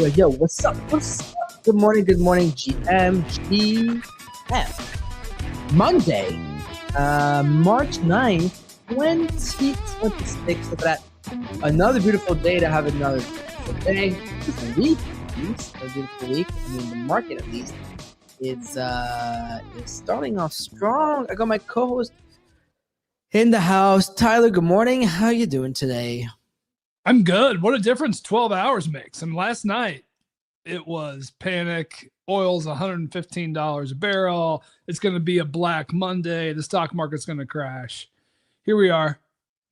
Yo, what's up? Good morning, GMGF. Monday, March 9th, 2026. Look at that. Another beautiful day to have another beautiful day. Beautiful week, at least. A beautiful week. I mean, the market, at least, is starting off strong. I got my co-host in the house. Tyler, good morning. How you doing today? I'm good. What a difference 12 hours makes. And last night it was panic. Oil's $115 a barrel. It's going to be a black Monday. The stock market's going to crash. Here we are.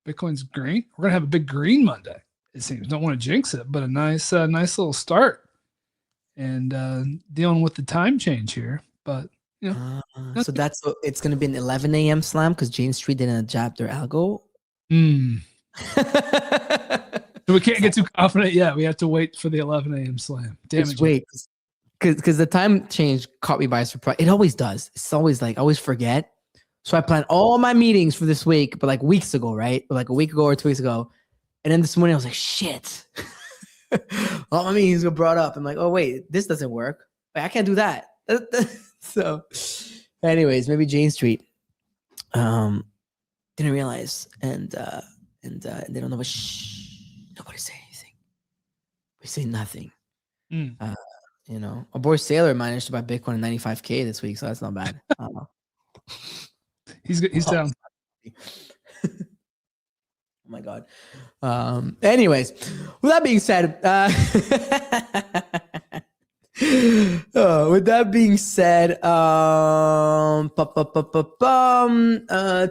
Bitcoin's green. We're going to have a big green Monday, it seems. Don't want to jinx it, but a nice little start. And dealing with the time change here. But, you know. So it's going to be an 11 a.m. slam because Jane Street didn't adapt their algo. So we can't get too confident yet. We have to wait for the 11 a.m. slam. Wait, because the time change caught me by surprise. It always does. It's always like I always forget. So I planned all my meetings for this week, but like weeks ago, right? But like a week ago or 2 weeks ago. And then this morning I was like, shit. All my meetings got brought up. I'm like, oh wait, this doesn't work. Wait, I can't do that. So, anyways, maybe Jane Street didn't realize, and they don't know what. Nobody say anything. We say nothing. You know, our boy Sailor managed to buy Bitcoin at 95K this week, so that's not bad. He's down. Oh my god. Anyways, with that being said,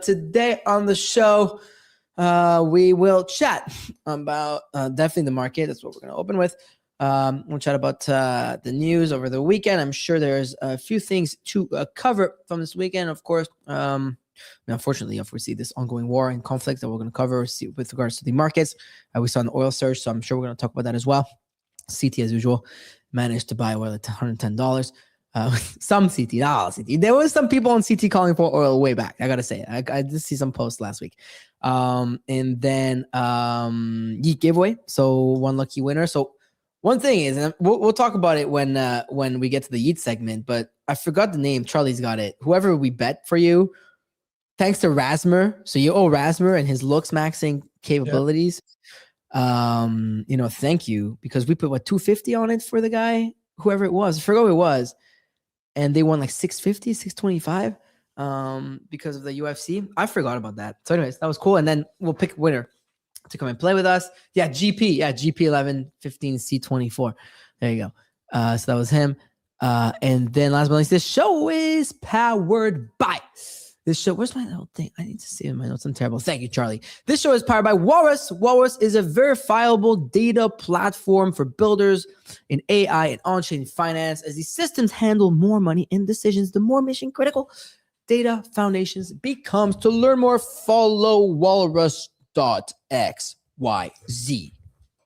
today on the show, we will chat about definitely the market. That's what we're going to open with. We'll chat about the news over the weekend. I'm sure there's a few things to cover from this weekend. Of course, unfortunately, I foresee this ongoing war and conflict that we're going to cover with regards to the markets. We saw an oil surge, so I'm sure we're going to talk about that as well. CT, as usual, managed to buy oil at $110. Some CT, not all CT. There was some people on CT calling for oil way back. I got to say, I did see some posts last week. And then Yeet giveaway. So one lucky winner. So one thing is, and we'll talk about it when we get to the Yeet segment, but I forgot the name. Charlie's got it. Whoever we bet for you, thanks to Rasmer. So you owe Rasmer and his looks maxing capabilities. Yep. You know, thank you, because we put $250 on it for the guy, whoever it was. I forgot who it was. And they won like 650, 625 because of the UFC. I forgot about that. So anyways, that was cool. And then we'll pick a winner to come and play with us. Yeah, GP 1115 C24. There you go. So that was him. And then last but not least, this show is powered by this show. Where's my little thing? I need to see my notes. I'm terrible. Thank you, Charlie. This show is powered by Walrus. Walrus is a verifiable data platform for builders in AI and on-chain finance. As these systems handle more money and decisions, the more mission critical data foundations becomes. To learn more, follow walrus.xyz.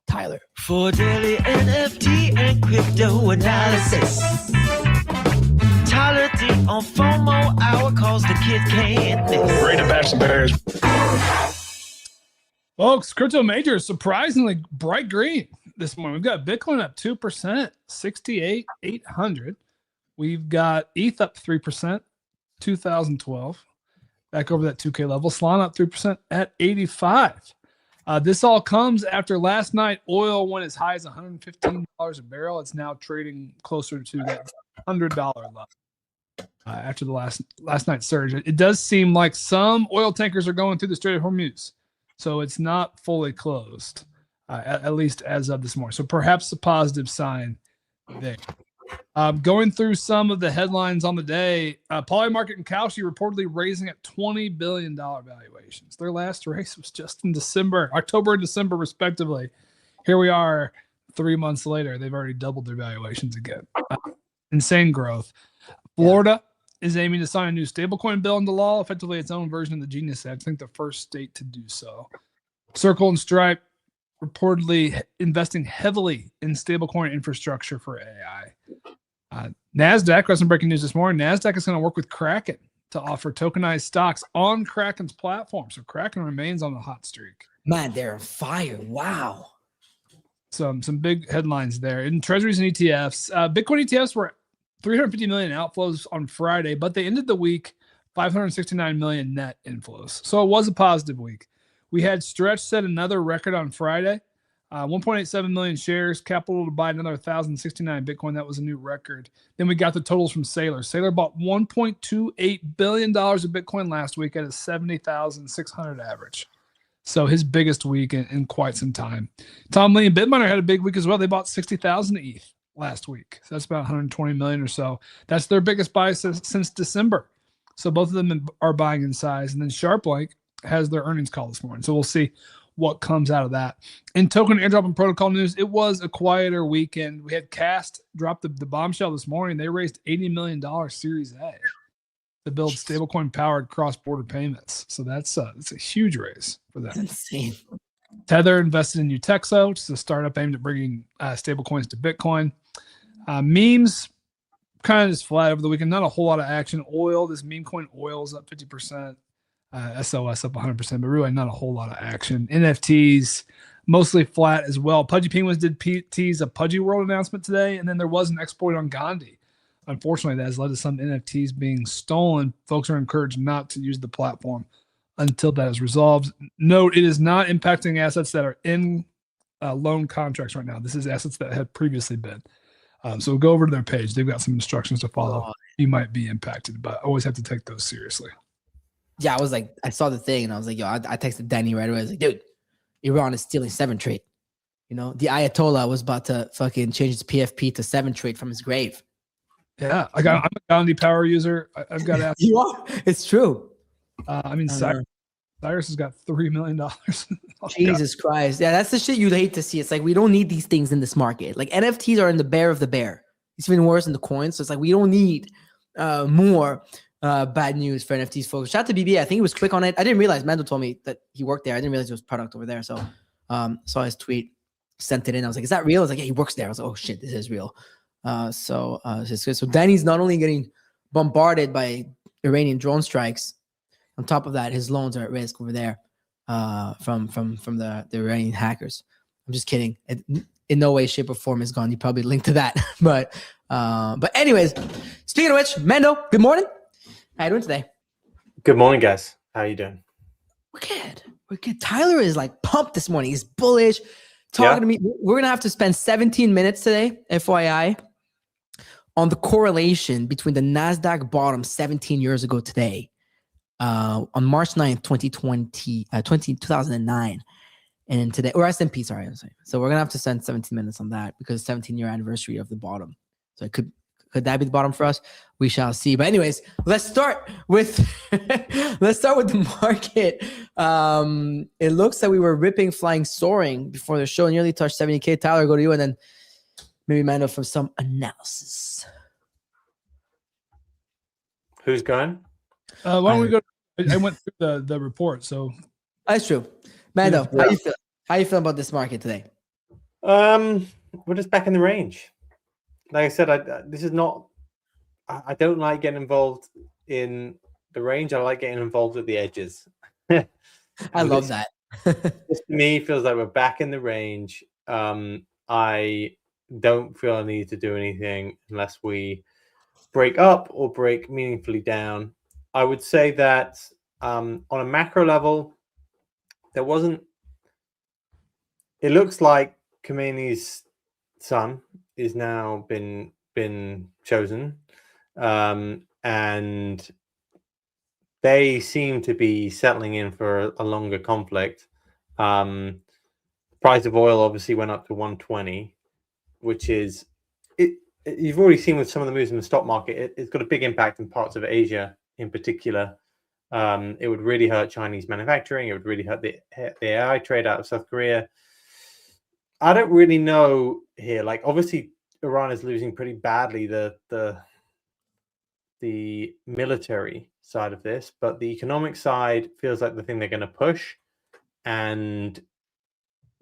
Tyler. For daily NFT and crypto analysis. Tyler D on FOMO hour, cause the kids can't miss. Ready to bash some bears. Folks, crypto majors surprisingly bright green this morning. We've got Bitcoin up 2%, 68,800. We've got ETH up 3%, 2012. Back over that 2K level. Solana up 3% at 85. This all comes after last night. Oil went as high as $115 a barrel. It's now trading closer to that $100 level. After the last night's surge, it does seem like some oil tankers are going through the Strait of Hormuz, so it's not fully closed, at least as of this morning. So perhaps a positive sign there. Going through some of the headlines on the day, Polymarket and Kalshi reportedly raising at $20 billion valuations. Their last raise was just in October and December, respectively. Here we are 3 months later. They've already doubled their valuations again. Insane growth. Florida is aiming to sign a new stablecoin bill into law, effectively its own version of the Genius Act. I think the first state to do so. Circle and Stripe reportedly investing heavily in stablecoin infrastructure for AI. NASDAQ, got some breaking news this morning. NASDAQ is going to work with Kraken to offer tokenized stocks on Kraken's platform. So Kraken remains on the hot streak. Man, they're on fire. Wow. some big headlines there in treasuries and ETFs. Bitcoin ETFs were 350 million outflows on Friday, but they ended the week 569 million net inflows. So it was a positive week. We had Stretch set another record on Friday. 1.87 million shares, capital to buy another 1,069 Bitcoin. That was a new record. Then we got the totals from Saylor. Saylor bought $1.28 billion of Bitcoin last week at a 70,600 average. So his biggest week in quite some time. Tom Lee and Bitminer had a big week as well. They bought 60,000 ETH last week. So that's about 120 million or so. That's their biggest buy since December. So both of them are buying in size. And then SharpLink has their earnings call this morning. So we'll see what comes out of that. In token airdrop and protocol news, it was a quieter weekend. We had Cast drop the bombshell this morning. They raised $80 million Series A to build stablecoin powered cross-border payments. So that's a huge raise for them. That's insane. Tether invested in Utexo, which is a startup aimed at bringing stablecoins to Bitcoin. Memes kind of just flat over the weekend. Not a whole lot of action. Oil, this meme coin oil is up 50%. SOS up 100%, but really not a whole lot of action. NFTs mostly flat as well. Pudgy Penguins did tease a Pudgy World announcement today, and then there was an exploit on Gandhi. Unfortunately, that has led to some NFTs being stolen. Folks are encouraged not to use the platform until that is resolved. Note, it is not impacting assets that are in loan contracts right now. This is assets that had previously been. So we'll go over to their page. They've got some instructions to follow. You might be impacted, but always have to take those seriously. Yeah, I saw the thing and I was like, yo, I texted Danny right away. I was like, dude, Iran is stealing 7-trade. You know, the Ayatollah was about to fucking change his PFP to 7-trade from his grave. Yeah, I'm a Gandhi power user. I've got to. You are. It's true. Cyrus has got $3 million. Jesus Christ. Yeah, that's the shit you'd hate to see. It's like, we don't need these things in this market. Like NFTs are in the bear of the bear. It's even worse than the coins. So it's like, we don't need more bad news for NFTs, folks. Shout out to BB. I think he was quick on it. I didn't realize Mando told me that he worked there. I didn't realize it was product over there. So saw his tweet, sent it in. I was like, is that real? I was like, yeah, he works there. I was like, oh shit, this is real. So Danny's not only getting bombarded by Iranian drone strikes, on top of that, his loans are at risk over there from the Iranian hackers. I'm just kidding. In no way, shape, or form is gone. You probably linked to that. But anyways, speaking of which, Mando, good morning. How you doing today? Good morning, guys. How you doing? We're good. We're good. Tyler is like pumped this morning. He's bullish, talking to me. We're gonna have to spend 17 minutes today, FYI, on the correlation between the NASDAQ bottom 17 years ago today, on March 9th, 2009, and today, or S&P, sorry. So we're gonna have to spend 17 minutes on that because 17-year anniversary of the bottom. So it could that be the bottom for us? We shall see. But anyways, let's start with the market. It looks like we were ripping, flying, soaring before the show. Nearly touched 70K. Tyler, go to you, and then maybe Mando for some analysis. Who's going? Why don't we go? I went through the report, so that's true. Mando, how you feel? How you feeling about this market today? We're just back in the range. Like I said, this is not. I don't like getting involved in the range. I like getting involved at the edges. I love that. This to me feels like we're back in the range. I don't feel a need to do anything unless we break up or break meaningfully down. I would say that on a macro level, there wasn't. It looks like Khomeini's son is now been chosen, and they seem to be settling in for a longer conflict. Price of oil obviously went up to 120, which is it. You've already seen with some of the moves in the stock market. It's got a big impact in parts of Asia, in particular. It would really hurt Chinese manufacturing. It would really hurt the AI trade out of South Korea. I don't really know here. Like, obviously, Iran is losing pretty badly the military side of this, but the economic side feels like the thing they're going to push. And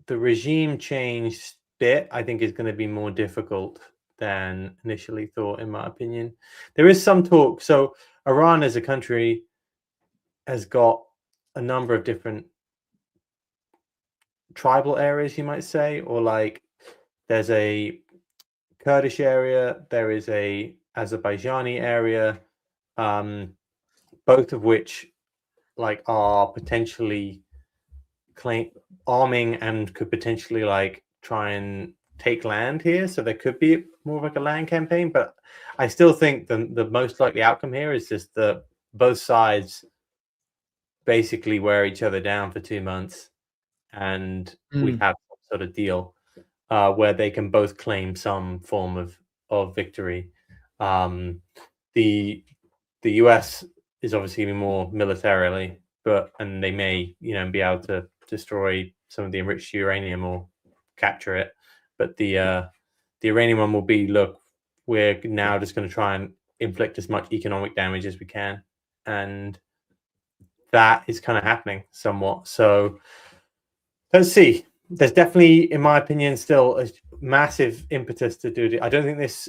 the regime change bit, I think, is going to be more difficult than initially thought, in my opinion. There is some talk. So Iran as a country has got a number of different tribal areas, you might say, or like there's a Kurdish area, there is a Azerbaijani area, both of which like are potentially arming and could potentially like try and take land here. So there could be more of like a land campaign, but I still think the most likely outcome here is just that both sides basically wear each other down for 2 months, and we have some sort of deal where they can both claim some form of victory. The US is obviously more militarily, and they may be able to destroy some of the enriched uranium or capture it. But the Iranian one will be, look, we're now just going to try and inflict as much economic damage as we can, and that is kind of happening somewhat. So let's see. There's definitely, in my opinion, still a massive impetus to do it. I don't think this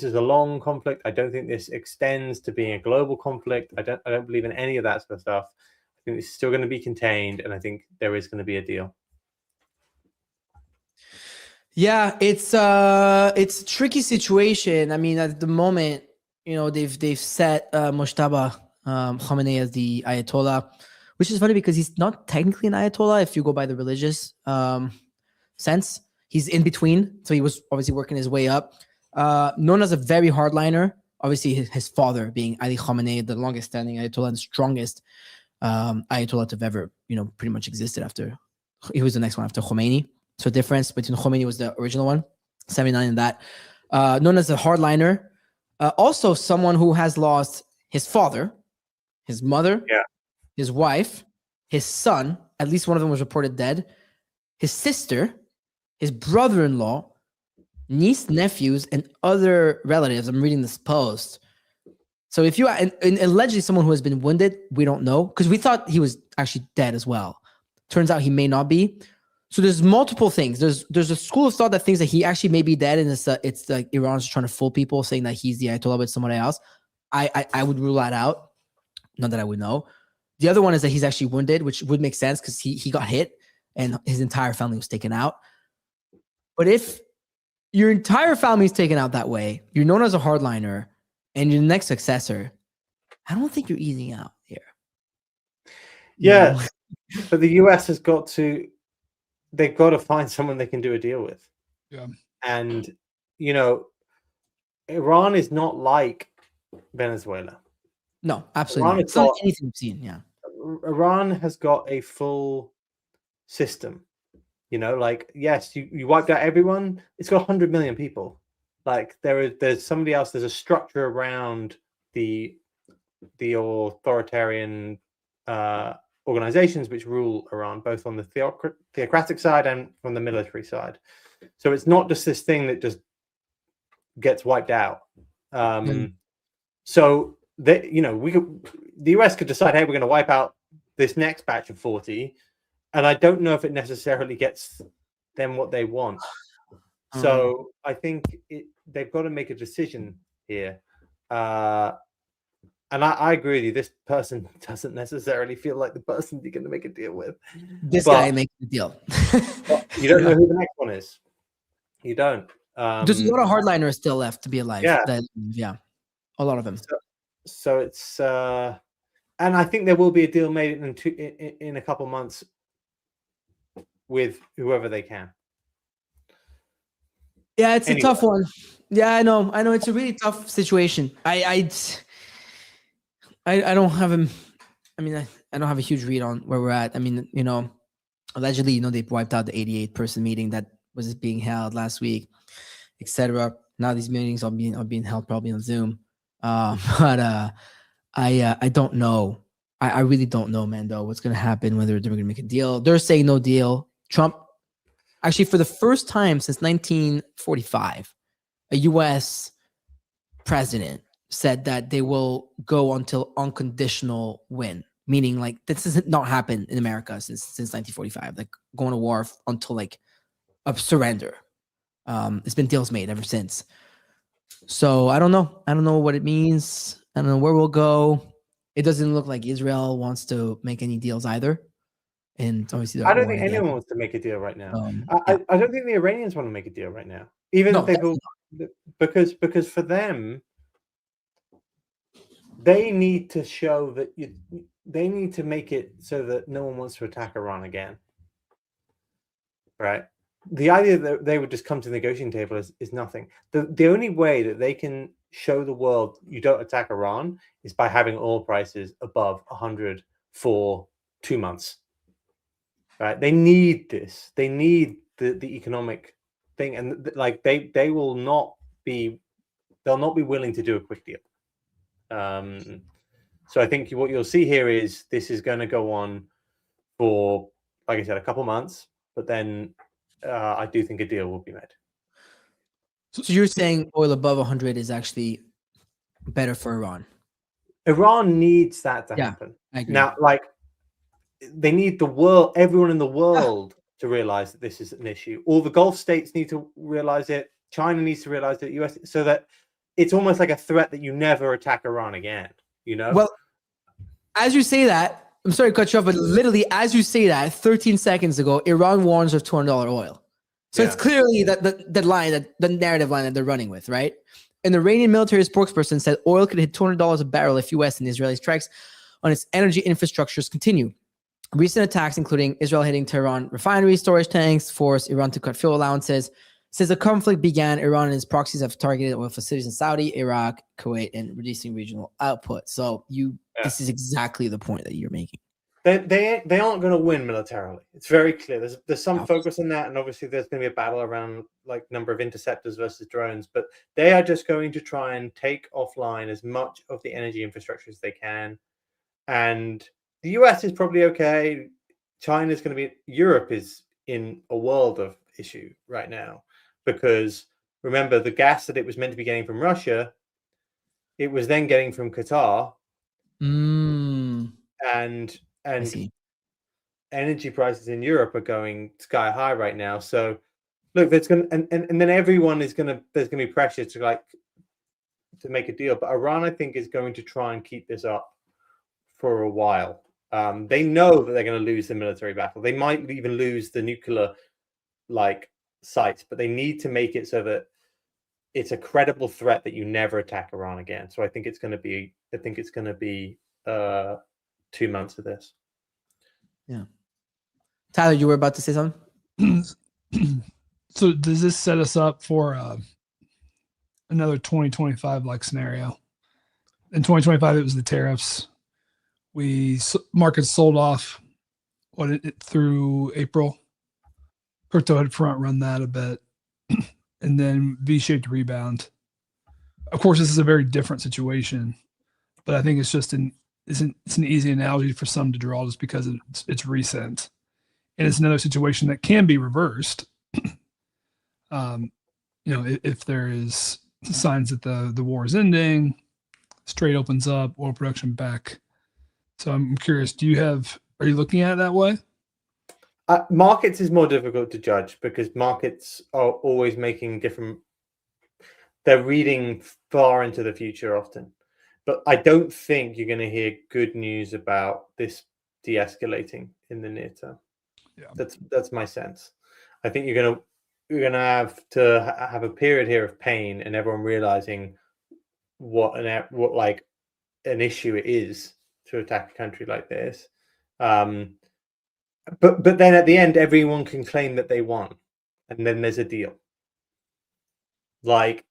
is a long conflict. I don't think this extends to being a global conflict. I don't believe in any of that sort of stuff. I think it's still going to be contained, and I think there is going to be a deal. Yeah, it's a tricky situation. I mean, at the moment, they've set Mojtaba Khamenei as the Ayatollah, which is funny because he's not technically an Ayatollah if you go by the religious sense. He's in between, so he was obviously working his way up. Known as a very hardliner, obviously his father being Ali Khamenei, the longest standing Ayatollah and strongest Ayatollah to have ever, pretty much existed. After he was the next one after Khomeini. So difference between Khomeini was the original one, 79 and that. Known as a hardliner, also someone who has lost his father, his mother, his wife, his son, at least one of them was reported dead, his sister, his brother-in-law, niece, nephews, and other relatives. I'm reading this post. So if you and allegedly someone who has been wounded, we don't know, because we thought he was actually dead as well. Turns out he may not be. So there's multiple things. There's a school of thought that thinks that he actually may be dead, and it's like Iran's trying to fool people, saying that he's the Ayatollah but somebody else. I would rule that out. Not that I would know. The other one is that he's actually wounded, which would make sense because he got hit and his entire family was taken out. But if your entire family is taken out that way, you're known as a hardliner, and you're the next successor, I don't think you're easing out here. Yeah, but the US has got to. They've got to find someone they can do a deal with. Yeah. And, Iran is not like Venezuela. No, absolutely not. It's not anything we've seen, yeah. Iran has got a full system. Yes, you wiped out everyone. It's got 100 million people. Like there's somebody else. There's a structure around the authoritarian organizations which rule Iran, both on the theocratic side and from the military side. So it's not just this thing that just gets wiped out. So that the US could decide, hey, we're going to wipe out this next batch of 40, and I don't know if it necessarily gets them what they want. So I think they've got to make a decision here. And I agree with you. This person doesn't necessarily feel like the person you're going to make a deal with. This guy makes the deal. You don't know who the next one is. You don't. There's a lot of hardliners still left to be alive. Yeah, a lot of them. So it's, and I think there will be a deal made in a couple months with whoever they can. Yeah, it's a tough one. Yeah, I know. It's a really tough situation. I don't have him. I mean, I don't have a huge read on where we're at. I mean, allegedly, they wiped out the 88-person meeting that was being held last week, etc. Now these meetings are being held probably on Zoom. But I don't know. I really don't know, man, though, what's going to happen, whether they're going to make a deal. They're saying no deal. Trump, actually, for the first time since 1945, a U.S. president said that they will go until unconditional win, meaning like this has not happened in America since 1945, like going to war until like a surrender. It's been deals made ever since. So I don't know what it means. I don't know where we'll go. It doesn't look like Israel wants to make any deals either. And obviously, I don't think anyone wants to make a deal right now. I don't think the Iranians want to make a deal right now, even if they feel, because for them, they need to show that they need to make it so that no one wants to attack Iran again, right? The idea that they would just come to the negotiating table is nothing. The only way that they can show the world you don't attack Iran is by having oil prices above 100 for 2 months. Right? They need this. They need the economic thing, and like they will not be, they'll not be willing to do a quick deal. So I think what you'll see here is this is going to go on for, like I said, a couple months, but then I do think a deal will be made. So you're saying oil above 100 is actually better for Iran? Iran needs that to happen. I agree. Now, like, they need the world, everyone in the world, to realize that this is an issue. All the Gulf states need to realize it. China needs to realize it. US, so that it's almost like a threat that you never attack Iran again. You know. Well, as you say that, I'm sorry to cut you off, but literally as you say that, 13 seconds ago, Iran warns of $200 oil. So it's clearly the line, that the narrative line that they're running with, right? An Iranian military spokesperson said oil could hit $200 a barrel if U.S. and Israeli strikes on its energy infrastructures continue. Recent attacks, including Israel hitting Tehran refinery storage tanks, forced Iran to cut fuel allowances. Since the conflict began, Iran and its proxies have targeted oil facilities in Saudi, Iraq, Kuwait, and reducing regional output. So this is exactly the point that you're making. They aren't going to win militarily. It's very clear. There's some focus on that, and obviously there's going to be a battle around like number of interceptors versus drones. But they are just going to try and take offline as much of the energy infrastructure as they can. And the US is probably okay. China's going to be. Europe is in a world of issue right now because remember the gas that it was meant to be getting from Russia, it was then getting from Qatar, and energy prices in Europe are going sky high right now. So look, there's going to, and then everyone is going to, there's going to be pressure to make a deal. But Iran, I think, is going to try and keep this up for a while. They know that they're going to lose the military battle. They might even lose the nuclear sites, but they need to make it so that it's a credible threat that you never attack Iran again. So I think it's going to be 2 months of this. Yeah. Tyler, you were about to say something? So does this set us up for another 2025 like scenario? In 2025, it was the tariffs. Markets sold off through April. Crypto had front run that a bit, and then V-shaped rebound. Of course, this is a very different situation, but I think it's just it's an easy analogy for some to draw just because it's recent, and it's another situation that can be reversed. If there is signs that the war is ending, Strait opens up, oil production back. So I'm curious, are you looking at it that way? Markets is more difficult to judge because markets are always making they're reading far into the future often. But I don't think you're going to hear good news about this de-escalating in the near term. Yeah. That's my sense. I think you're going to have to have a period here of pain and everyone realizing what an issue it is to attack a country like this. But then at the end, everyone can claim that they won, and then there's a deal. Like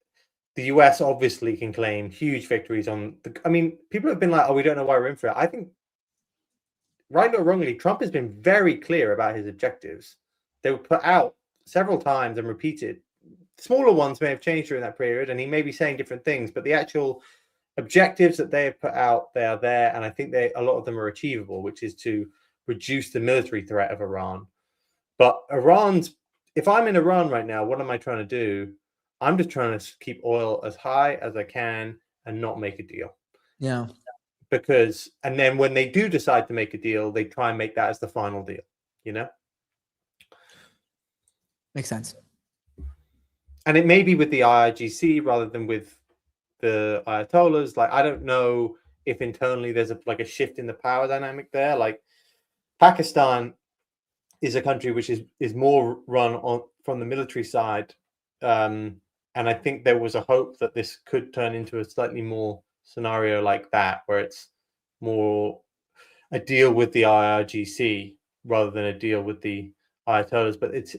the US obviously can claim huge victories people have been like, oh, we don't know why we're in for it. I think, right or wrongly, Trump has been very clear about his objectives. They were put out several times and repeated. Smaller ones may have changed during that period, and he may be saying different things, but the actual objectives that they have put out, they are there, and I think a lot of them are achievable, which is to reduce the military threat of Iran. But if I'm in Iran right now, what am I trying to do? I'm just trying to keep oil as high as I can and not make a deal. Yeah. And then when they do decide to make a deal, they try and make that as the final deal, Makes sense. And it may be with the IRGC rather than with the Ayatollahs. I don't know if internally there's a shift in the power dynamic there. Pakistan is a country which is more run on from the military side, and I think there was a hope that this could turn into a slightly more scenario like that, where it's more a deal with the IRGC rather than a deal with the Ayatollahs. But it's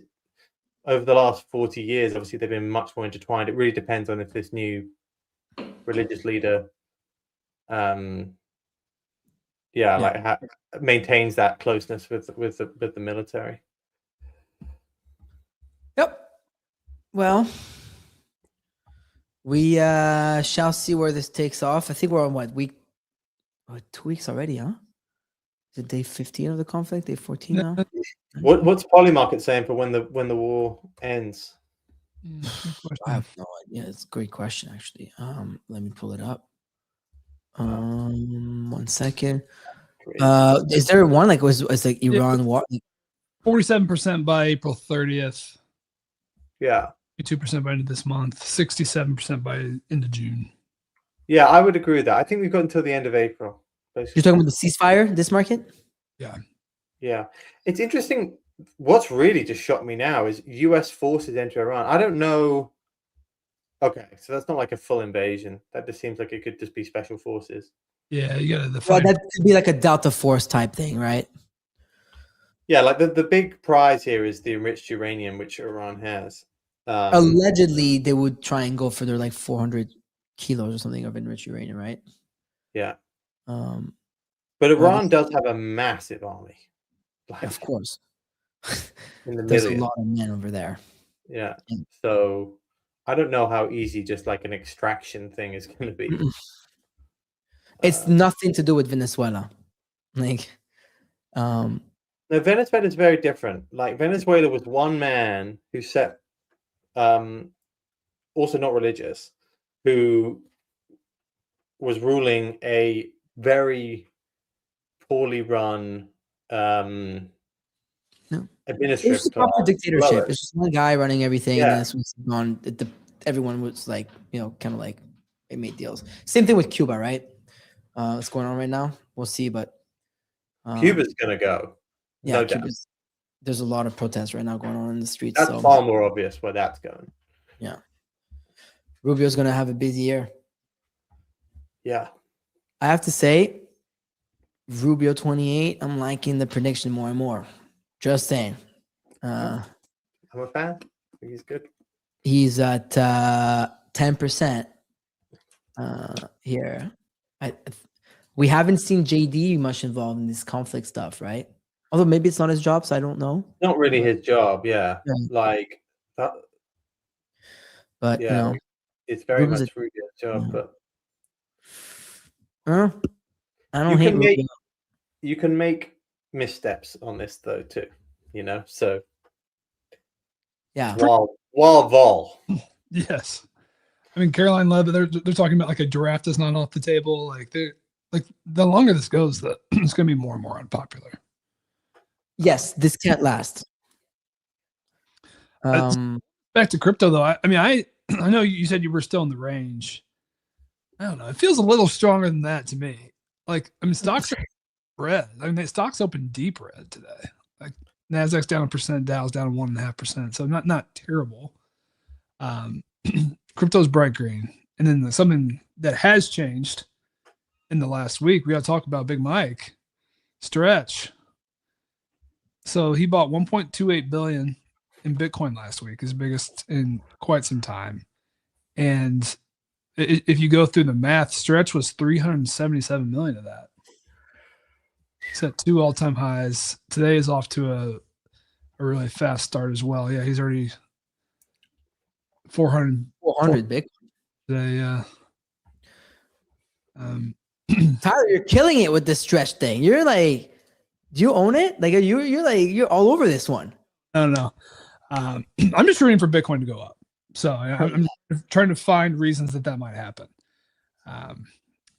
over the last 40 years, obviously they've been much more intertwined. It really depends on if this new religious leader, maintains that closeness with the military. Yep. Well, we shall see where this takes off. I think we're on what week? 2 weeks already, huh? Is it day 15 of the conflict? Day 14 now? What's Polymarket saying for when the war ends? I have no idea. It's a great question, actually. Let me pull it up. 1 second. Is there one like was like Iran war? 47% by April 30th. Yeah. 2% by end of this month. 67% by end of June. Yeah, I would agree with that. I think we've got until the end of April. Basically. You're talking about the ceasefire, this market? Yeah. Yeah. It's interesting. What's really just shocked me now is US forces enter Iran. I don't know. Okay, so that's not like a full invasion. That just seems like it could just be special forces. Yeah, you got to Well, define. that could be like a Delta Force type thing, right? Yeah, like the big prize here is the enriched uranium, which Iran has. Allegedly, they would try and go for their like 400 kilos or something of enriched uranium, right? Yeah. But Iran does have a massive army. Like, of course. in the There's millions. a lot of men over there. Yeah. So I don't know how easy just like an extraction thing is going to be. It's nothing to do with Venezuela. Like, no, Venezuela is very different. Like Venezuela was one man who set, also not religious, who was ruling a very poorly run administrative it's a proper dictatorship. It's It's just one guy running everything. Yeah. And this was gone. Everyone was like, kind of like they made deals. Same thing with Cuba, right? What's going on right now? We'll see, but Cuba's gonna go. Yeah, No doubt. There's a lot of protests right now going on in the streets. That's far more obvious where that's going. Yeah, Rubio's gonna have a busy year. Yeah, I have to say, Rubio 28. I'm liking the prediction more and more. Just saying. I'm a fan. I think he's good. He's at 10% here. We haven't seen JD much involved in this conflict stuff, right? Although maybe it's not his job, so I don't know. Not really his job, yeah. Like that. But yeah, it's very Rubio's much Rubio's job. But I don't hate Rubio. You can make missteps on this though too, So yeah, wild vol. Yes, I mean Caroline Levitt. They're talking about like a draft is not off the table. Like the longer this goes, it's going to be more and more unpopular. Yes, this can't last. Back to crypto though. I know you said you were still in the range. I don't know. It feels a little stronger than that to me. Like, stocks are red. The stocks opened deep red today. Like Nasdaq's down 1%, Dow's down 1.5%. So not terrible. Crypto's bright green. And then something that has changed in the last week, we got to talk about Big Mike. Stretch. So he bought 1.28 billion in Bitcoin last week, his biggest in quite some time. And if you go through the math, Stretch was 377 million of that. He's at 2 all-time highs. Today is off to a really fast start as well. Yeah, he's already 400 Bitcoin today. Tyler, you're killing it with this Stretch thing. You're like, do you own it? Like, you're all over this one. I don't know. I'm just rooting for Bitcoin to go up. So I'm trying to find reasons that might happen.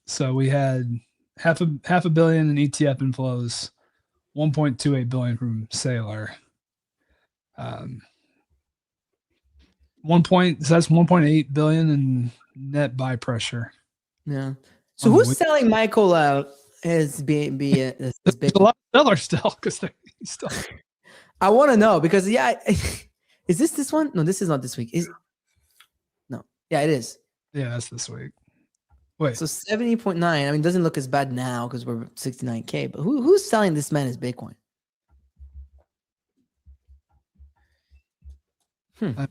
So we had half a billion in ETF inflows, 1.28 billion from Sailor. So that's 1.8 billion in net buy pressure. Yeah. So who's selling Michael out as being There's a lot of sellers still because he's still. I want to know because is this one? No, this is not this week. No, yeah, it is. Yeah, that's this week. Wait, So 70.9. I mean, it doesn't look as bad now because we're 69K. But who's selling this man as Bitcoin? and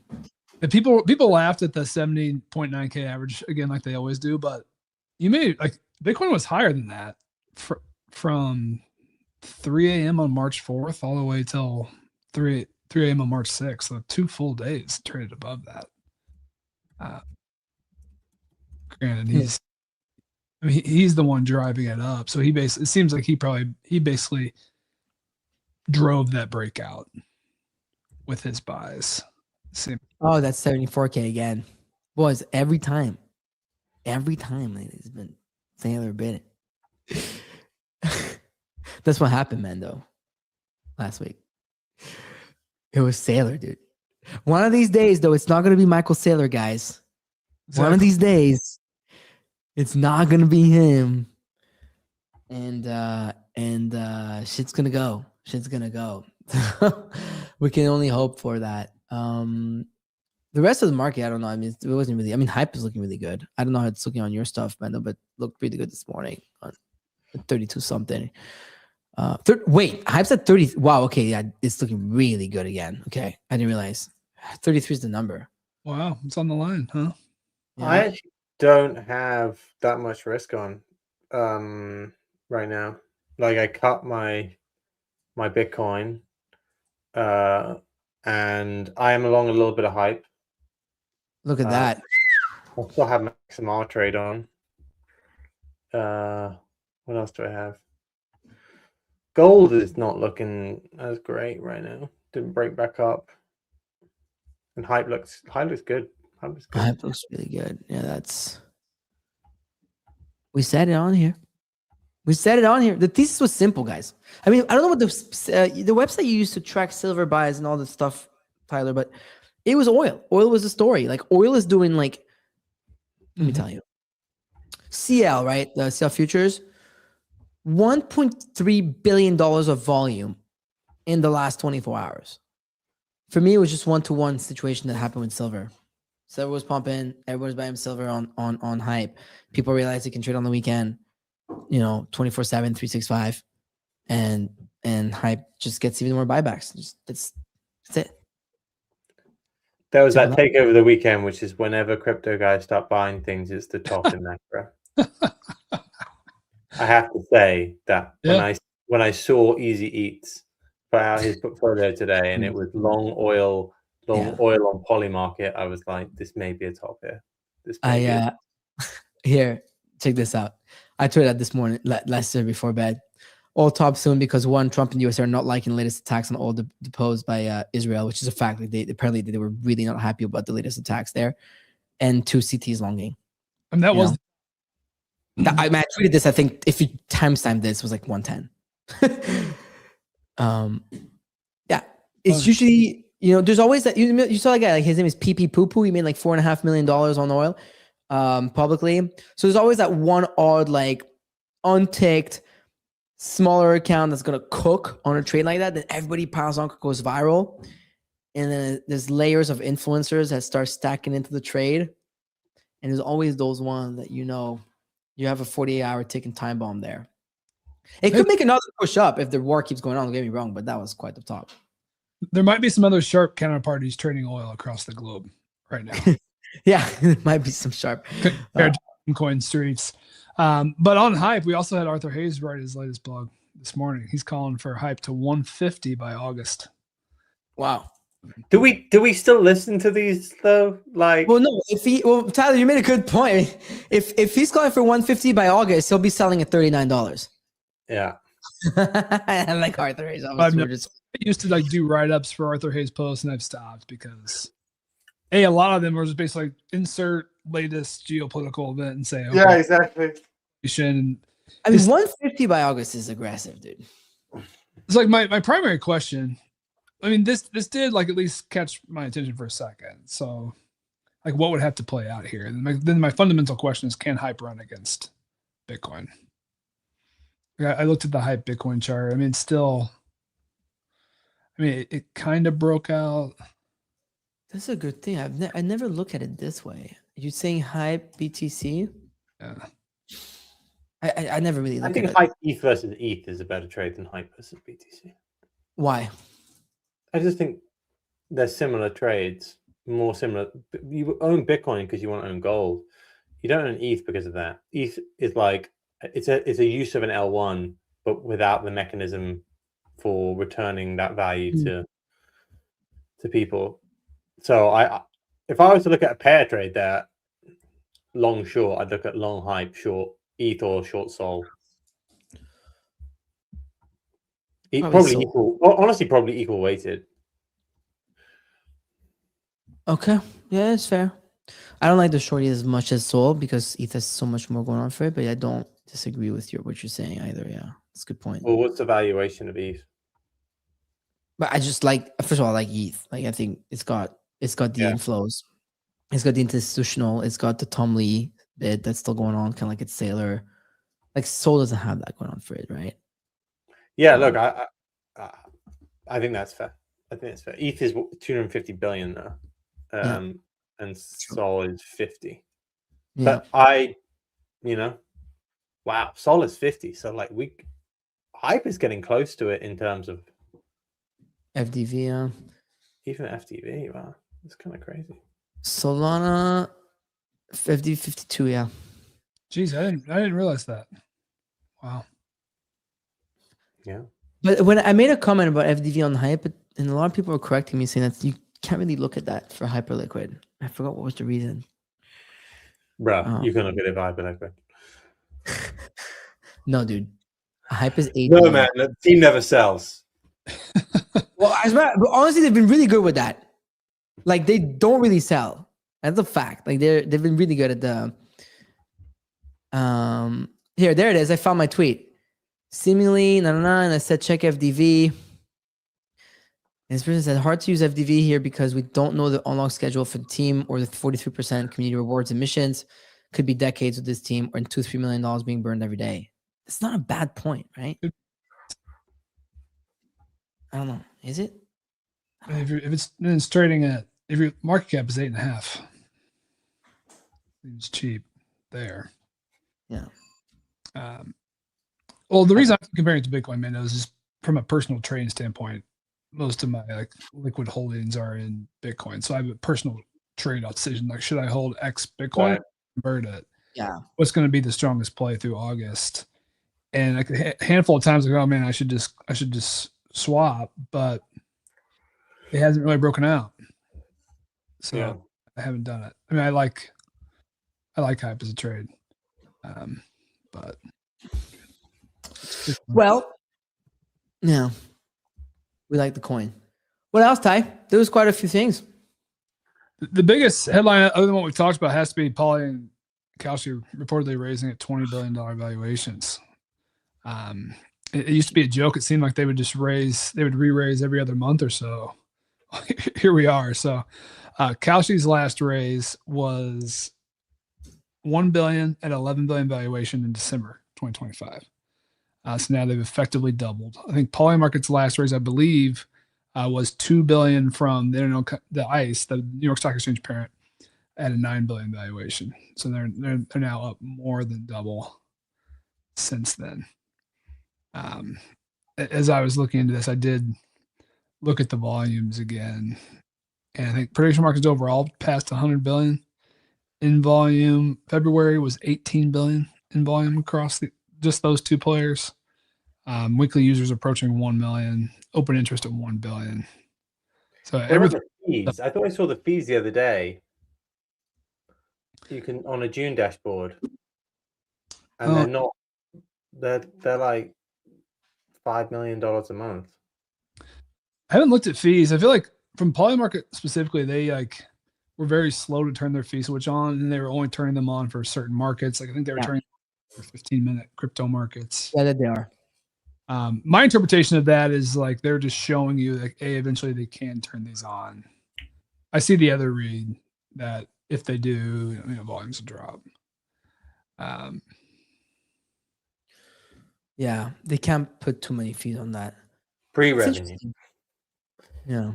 people laughed at the 70.9K average again, like they always do. But you made like Bitcoin was higher than that from 3 a.m. on March 4th all the way till 3 a.m. on March 6th. So 2 full days traded above that. Granted, he's the one driving it up. So it seems like he basically drove that breakout with his buys. Oh, that's 74K again. Boys, every time it's been Sailor bit it. That's what happened, man, though. Last week. It was Sailor, dude. One of these days, though, it's not going to be Michael Saylor, guys. Exactly. One of these days, it's not going to be him. And shit's going to go. Shit's going to go. We can only hope for that. The rest of the market, I don't know. I mean, it wasn't really. I mean, hype is looking really good. I don't know how it's looking on your stuff, man, but looked pretty good this morning on 32 something. Wait, hype's at 30. Wow. Okay, yeah, it's looking really good again. Okay, I didn't realize 33 is the number. Wow, it's on the line, huh? Yeah. I actually don't have that much risk on right now. Like I cut my Bitcoin, and I am along a little bit of hype. Look at that. I still have my XMR trade on. What else do I have? Gold is not looking as great right now. Didn't break back up. And hype looks good. Hype looks good. Hype looks really good. Yeah, we said it on here. The thesis was simple, guys. I mean, I don't know what the website you used to track silver buys and all this stuff, Tyler, but it was oil. Oil was the story. Like oil is doing like, let me tell you, CL, right? The CL futures, $1.3 billion of volume in the last 24 hours. For me, it was just one-to-one situation that happened with silver. Silver was pumping. Everyone was buying silver on hype. People realized they can trade on the weekend, 24/7, 365, and hype just gets even more buybacks. That's it. There was that take over the weekend, which is whenever crypto guys start buying things, it's the top in macro. I have to say that when I saw Easy Eats put out his portfolio today, and it was long oil on Polymarket, I was like, this may be a top here. Here, check this out. I tweeted that this morning, last year before bed. All top soon because one, Trump and the US are not liking the latest attacks on oil deposed by Israel, which is a fact. Like apparently they were really not happy about the latest attacks there. And 2, CT is longing. And that was. I tweeted this. I think if you timestamp this, it was like 110. Yeah, it's usually there's always that you saw that guy, like his name is PP Poo Poo. He made like $4.5 million on oil, publicly. So there's always that one odd like unticked smaller account that's gonna cook on a trade like that. Then everybody piles on, goes viral, and then there's layers of influencers that start stacking into the trade. And there's always those ones that you have a 48-hour ticking time bomb there. It could make another push up if the war keeps going on. Don't get me wrong, but that was quite the top. There might be some other sharp counterparties trading oil across the globe right now. Yeah, there might be some sharp coin streets. But on hype, we also had Arthur Hayes write his latest blog this morning. He's calling for hype to 150 by August. Wow. Do we still listen to these though? Like, well, no. Tyler, you made a good point. If he's calling for 150 by August, he'll be selling at $39. Yeah. I like Arthur Hayes. I used to do write-ups for Arthur Hayes posts, and I've stopped because a lot of them were just basically like, insert latest geopolitical event and say, okay, yeah, exactly. I mean, 150 by August is aggressive, dude. It's like my primary question. I mean, this did like at least catch my attention for a second. So, like, what would have to play out here? And then my fundamental question is, can hype run against Bitcoin? I looked at the hype Bitcoin chart. I mean, still, I mean, it kind of broke out. That's a good thing. I never look at it this way. You're saying hype BTC? Yeah. I never really I look at think it. hype ETH versus ETH is a better trade than hype versus BTC. Why? I just think they're similar trades, more similar. You own Bitcoin because you want to own gold. You don't own ETH because of that. ETH is like it's a use of an L1, but without the mechanism for returning that value to people. So if I was to look at a pair trade there, long short, I'd look at long hype, short ETH or short Sol. Probably Sol. equal. Well, honestly, probably equal weighted. Okay. Yeah, it's fair. I don't like the short ETH as much as Sol because ETH has so much more going on for it, but I don't disagree with what you're saying either. Yeah, that's a good point. Well, what's the valuation of ETH? But I just like, first of all, I like ETH. Like I think it's got the inflows, it's got the institutional, it's got the Tom Lee bit that's still going on, kind of like it's Sailor. Like Sol doesn't have that going on for it, right? Yeah, look, I think that's fair. I think it's fair. ETH is 250 billion now, and Sol is 50. Yeah. But wow, Sol is 50. So like hype is getting close to it in terms of FDV. Yeah. Even FTV. Wow, it's kind of crazy. Solana 50, 52. Yeah. Jeez, I didn't realize that. Wow. Yeah. But when I made a comment about FDV on hype, and a lot of people were correcting me saying that you can't really look at that for hyperliquid. I forgot what was the reason. Bro, you can look at it for hyperliquid. No, dude. Hype is 8. No, man. The team never sells. Well, but honestly, they've been really good with that. Like they don't really sell. That's a fact. Like they've been really good at the. Here, there it is. I found my tweet. Seemingly, and I said check FDV. And this person said hard to use FDV here because we don't know the unlock schedule for the team or the 43% community rewards and missions. Could be decades with this team or $2-3 million being burned every day. It's not a bad point, right? I don't know. Is it? If it's trading at, if your market cap is 8.5, it's cheap there. Yeah. Well, the reason I'm comparing it to Bitcoin, man, is just from a personal trading standpoint. Most of my liquid holdings are in Bitcoin, so I have a personal trade decision. Like, should I hold X Bitcoin? Right. Convert it. Yeah. What's going to be the strongest play through August? And like a handful of times, I go, oh man, I should just swap, but it hasn't really broken out. So I haven't done it. I mean, I like hype as a trade, but well, yeah, we like the coin. What else, Ty? There was quite a few things. The biggest headline, other than what we talked about, has to be Poly and Kalshi reportedly raising at $20 billion valuations. It used to be a joke. It seemed like they would re-raise every other month or so. Here we are. So Kalshi's last raise was $1 billion at $11 billion valuation in December 2025. So now they've effectively doubled. I think Polymarket's last raise, I believe, was $2 billion from the ICE, the New York Stock Exchange parent, at a $9 billion valuation. So they're now up more than double since then. As I was looking into this, I did look at the volumes again, and I think prediction markets overall passed 100 billion in volume. February was 18 billion in volume across just those two players. Weekly users approaching 1 million. Open interest at 1 billion. So everything. Fees? I thought I saw the fees the other day. You can on a June dashboard, and they're not. They're like $5 million a month. I haven't looked at fees. I feel like from Polymarket specifically, they were very slow to turn their fee switch on, and they were only turning them on for certain markets. Like I think they were turning for 15-minute crypto markets. Yeah, that they are. My interpretation of that is like they're just showing you that eventually they can turn these on. I see the other read that if they do, volumes will drop. Yeah, they can't put too many fees on that. Pre-revenue. Yeah.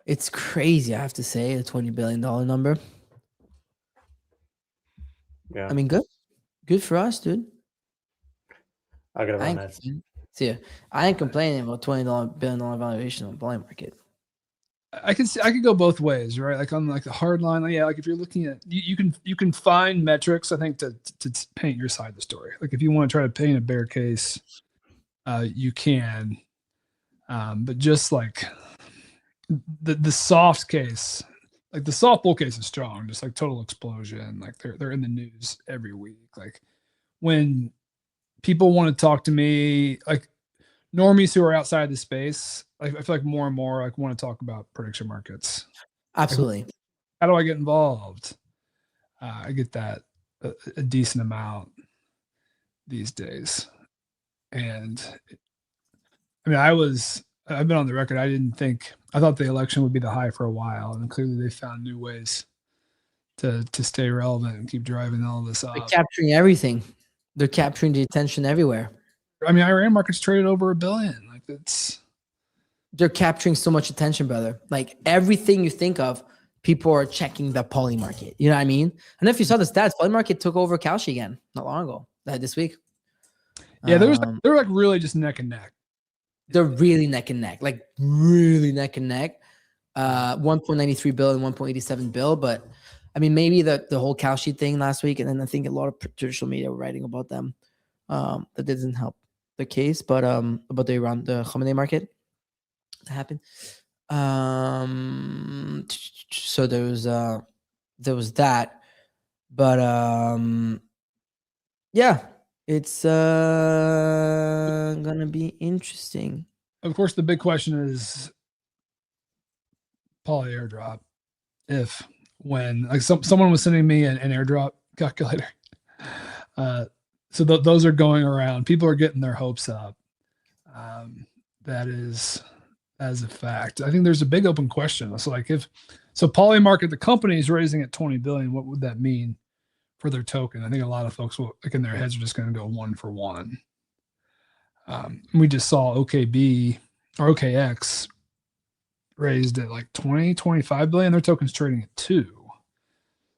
It's crazy, I have to say, a $20 billion number. Yeah, I mean, good for us, dude. I gotta I run ain't, that. see, I ain't complaining about $20 billion valuation on the blind market. I could go both ways, right? Like on like the hard line, yeah. Like if you're looking at, you can find metrics, I think, to paint your side of the story. Like if you want to try to paint a bear case, you can. But just like the soft case, like the soft bull case is strong, just like total explosion. Like they're in the news every week. Like when people want to talk to me, like normies who are outside the space, like I feel like more and more like want to talk about prediction markets. Absolutely. Like, how do I get involved? I get that a decent amount these days. And I mean, I've been on the record. I thought the election would be the high for a while, and clearly they found new ways to stay relevant and keep driving all this They're up. capturing everything. They're capturing the attention everywhere. I mean, Iran market's traded over $1 billion. Like they're capturing so much attention, brother. Like everything you think of, people are checking the poly market. You know what I mean? And if you saw the stats, poly market took over Kalshi again not long ago, this week. Yeah, they're like really just neck and neck. They're really neck and neck, like really neck and neck. 1.93 bill and 1.87 bill. But I mean, maybe the whole Kalshi thing last week, and then I think a lot of traditional media were writing about them. That didn't help the case, but about the Iran, the Khamenei market that happened. So there was that, but yeah, it's gonna be interesting. Of course, the big question is poly airdrop. When like someone was sending me an airdrop calculator, so those are going around. People are getting their hopes up. That is as a fact. I think there's a big open question. So like poly market, the company is raising at 20 billion. What would that mean for their token? I think a lot of folks will, like in their heads, are just going to go one for one. We just saw OKB or OKX raised at like 20, 25 billion. Their token's trading at 2.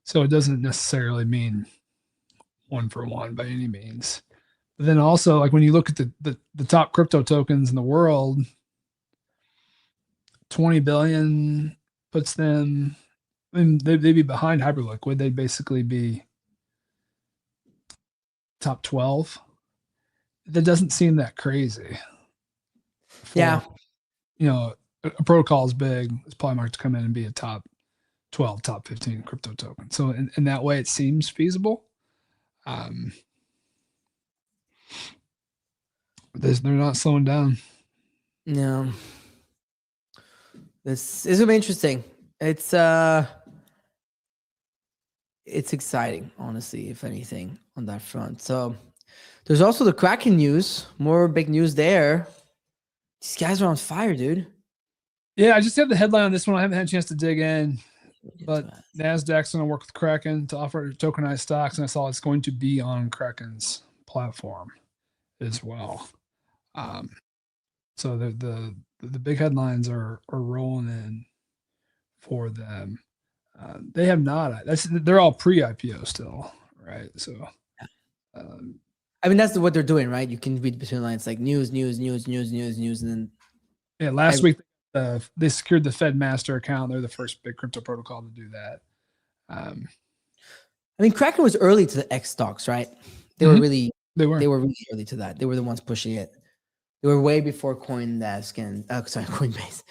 So it doesn't necessarily mean one for one by any means. But then also, like when you look at the top crypto tokens in the world, 20 billion puts them, I mean, they'd be behind Hyperliquid. They'd basically be top 12. That doesn't seem that crazy. Yeah. You know, a protocol is big. It's probably marked to come in and be a top 12, top 15 crypto token. So in that way, it seems feasible. They're not slowing down. No. This is gonna be interesting. It's exciting, honestly, if anything, on that front. So there's also the Kraken news. More big news there. These guys are on fire, dude. Yeah, I just have the headline on this one. I haven't had a chance to dig in, but NASDAQ's going to work with Kraken to offer tokenized stocks, and I saw it's going to be on Kraken's platform as well. So the big headlines are rolling in for them. They have not. They're all pre-IPO still, right? So, I mean, that's what they're doing, right? You can read between lines, like news, and then last week they secured the Fed Master account. They're the first big crypto protocol to do that. I mean, Kraken was early to the X stocks, right? They were really really early to that. They were the ones pushing it. They were way before CoinDesk and Coinbase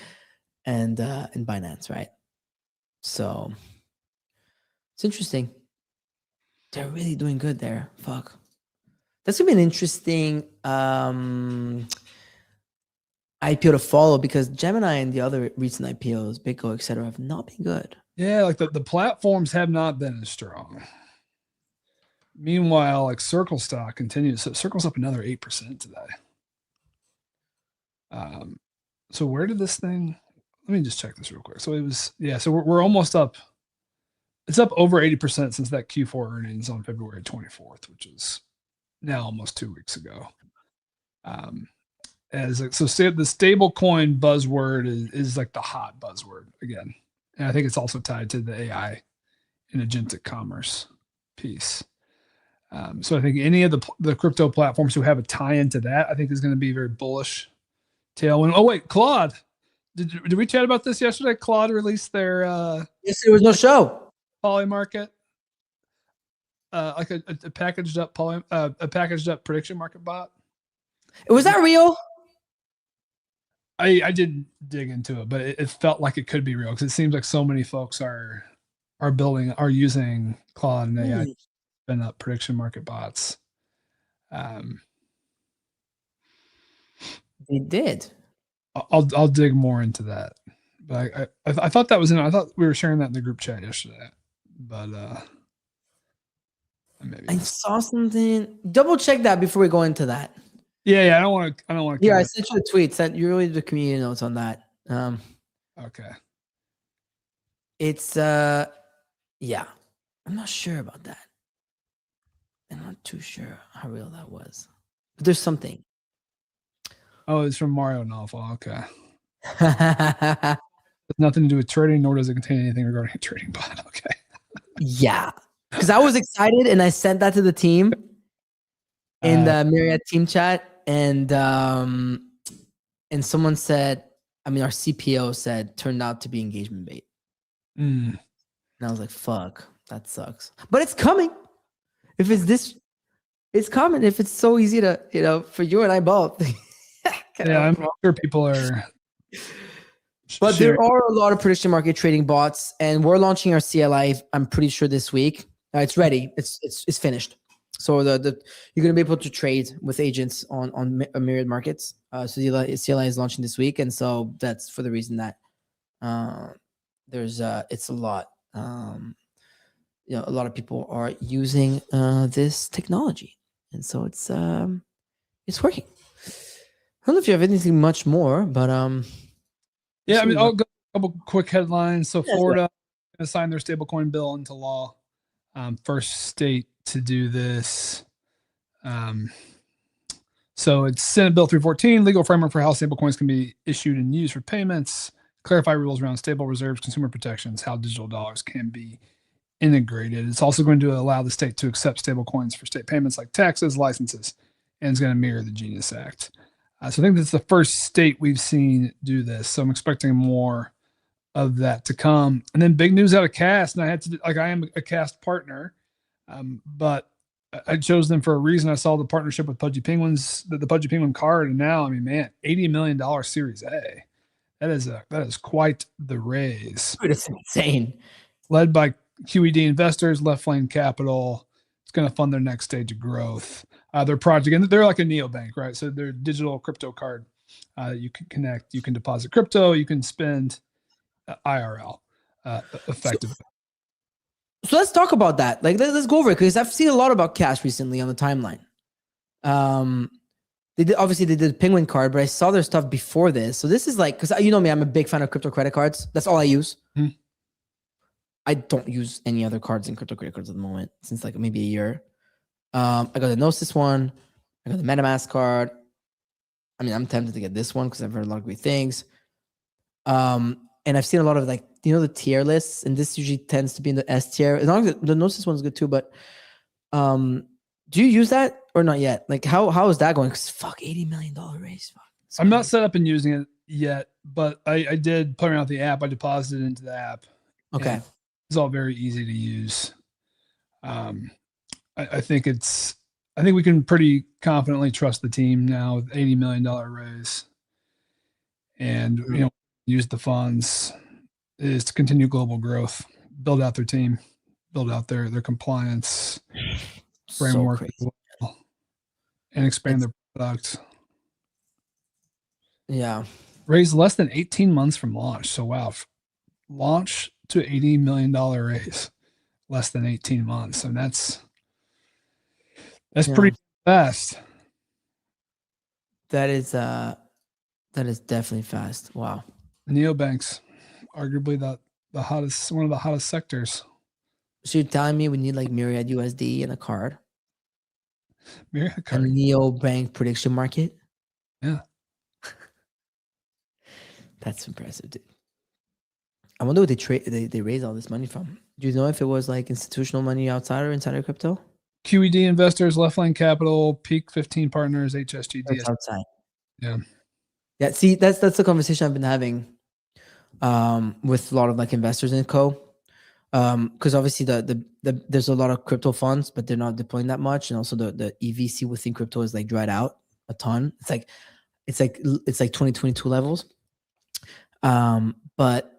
and Binance, right? So it's interesting. They're really doing good there. Fuck. That's gonna be an interesting IPO to follow, because Gemini and the other recent IPOs, BitGo, etc., have not been good. Yeah, like the platforms have not been as strong. Meanwhile, like Circle stock continues. So Circle's up another 8% today. So where did this thing? Let me just check this real quick. So it was, yeah. So we're almost up. It's up over 80% since that Q4 earnings on February 24th, which is now almost 2 weeks ago. as the stable coin buzzword is like the hot buzzword again. And I think it's also tied to the AI and agentic commerce piece. So I think any of the crypto platforms who have a tie into that, I think is going to be very bullish tailwind. Oh wait, Claude, did we chat about this yesterday? Claude released their Yes, there was no show. poly market, like a packaged up prediction market bot. Was that real? I didn't dig into it, but it felt like it could be real because it seems like so many folks are using Claude and AI to spin up prediction market bots. They did. I'll dig more into that, but I thought that was I thought we were sharing that in the group chat yesterday, but maybe I saw something. Double check that before we go into that. yeah. I don't want to. Yeah, I sent you a tweet. Sent you really the community notes on that. Okay. It's yeah. I'm not sure about that. I'm not too sure how real that was. But there's something. Oh, it's from Mario Novel. Okay. It has nothing to do with trading, nor does it contain anything regarding a trading bot. Okay. Yeah. Because I was excited and I sent that to the team in the Myriad team chat. And someone said, our CPO said, turned out to be engagement bait. And I was like, fuck, that sucks. But it's coming. If it's this, it's coming. If it's so easy to, for you and I both. Yeah, I'm sure people are. But there are a lot of prediction market trading bots, and we're launching our CLI. I'm pretty sure this week. It's ready. It's finished. So you're gonna be able to trade with agents on Myriad markets. So the CLI is launching this week, and so that's for the reason that there's it's a lot. A lot of people are using this technology, and so it's working. I don't know if you have anything much more, but yeah, I'll go a couple quick headlines. So Florida going to sign their stablecoin bill into law. First state to do this. So it's Senate Bill 314, legal framework for how stablecoins can be issued and used for payments, clarify rules around stable reserves, consumer protections, how digital dollars can be integrated. It's also going to allow the state to accept stablecoins for state payments like taxes, licenses, and it's going to mirror the Genius Act. So I think that's the first state we've seen do this. So I'm expecting more of that to come. And then big news out of Cast. And I am a Cast partner, but I chose them for a reason. I saw the partnership with Pudgy Penguins, the Pudgy Penguin card. And now, $80 million Series A. That is quite the raise. Dude, it's insane. Led by QED investors, Left Lane Capital. It's going to fund their next stage of growth. Their project, and they're like a neobank, right? So they're digital crypto card. You can connect, you can deposit crypto, you can spend IRL effectively. So let's talk about that. Like, let's go over it because I've seen a lot about Cash recently on the timeline. They did the Penguin card, but I saw their stuff before this. So this is like, because you know me, I'm a big fan of crypto credit cards. That's all I use. I don't use any other cards in crypto credit cards at the moment since like maybe a year. I got the Gnosis one. I got the MetaMask card. I'm tempted to get this one because I've heard a lot of great things. And I've seen a lot of the tier lists, and this usually tends to be in the S tier. As long as the Gnosis one's good too, but do you use that or not yet? Like how is that going? Because $80 million raise. I'm not set up and using it yet, but I did play around with the app. I deposited into the app. Okay. It's all very easy to use. I think we can pretty confidently trust the team now with $80 million raise, and use the funds is to continue global growth, build out their team, build out their compliance framework, and expand their product. Yeah, raised less than 18 months from launch. So wow, launch to $80 million raise, less than 18 months, and that's pretty fast. That is definitely fast. Wow. Neobanks, arguably the hottest, one of the hottest sectors. So you're telling me we need like Myriad USD and a card? Myriad card. A neobank prediction market? Yeah. That's impressive, dude. I wonder what they raise all this money from. Do you know if it was like institutional money outside or inside of crypto? QED investors, Left Lane Capital, Peak 15 Partners, HSG, It's outside. Yeah. Yeah. See, that's the conversation I've been having with a lot of like investors in co. Because obviously there's a lot of crypto funds, but they're not deploying that much, and also the EVC within crypto is like dried out a ton. It's like 2022 levels. But